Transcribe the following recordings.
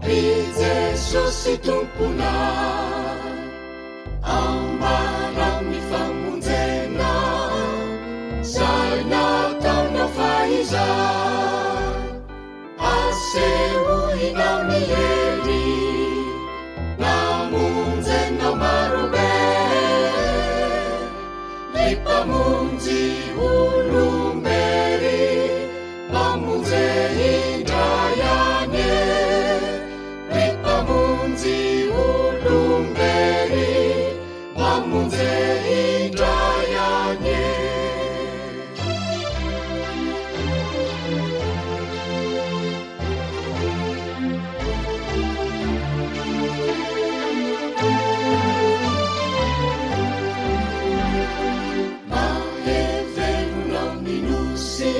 Ry Jesosy tomponay ambara mifamonjena zay nataonao faizay asehoinao ny hery namonjenao marobe ny mpamonjy olombery mamonje indray ane ny mpamonjy olombery mamonje indray ane mahevelonao ny nosy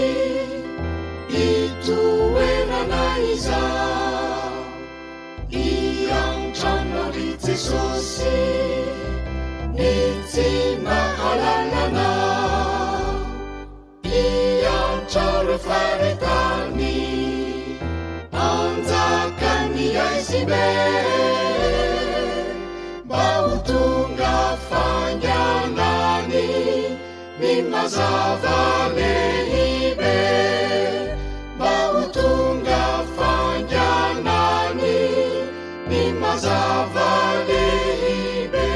itoerana izao iantrano ry Jesosy ny tsy mahalalana iantrao re faretany anjakany aizibe mba ho tonga fanganany ny mazava lehibe mba ho tonga fanganany ny mazava lehibe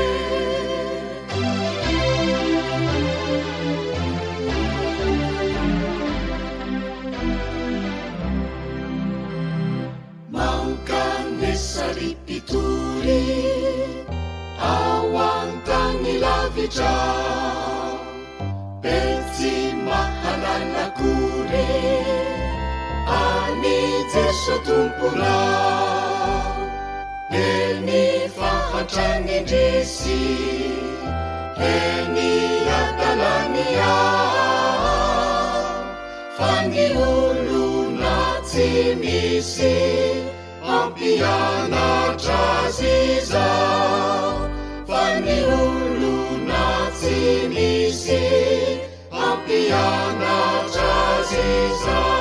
maokanesary mpitory ao antany lavitra betsy mahalalakory ani Jeso tomponao eny fahatrany indrisy eny adalany ao fa ny olona tsy misy mampianatra azy izao fa ny olona tsy misy mampianatra azy izao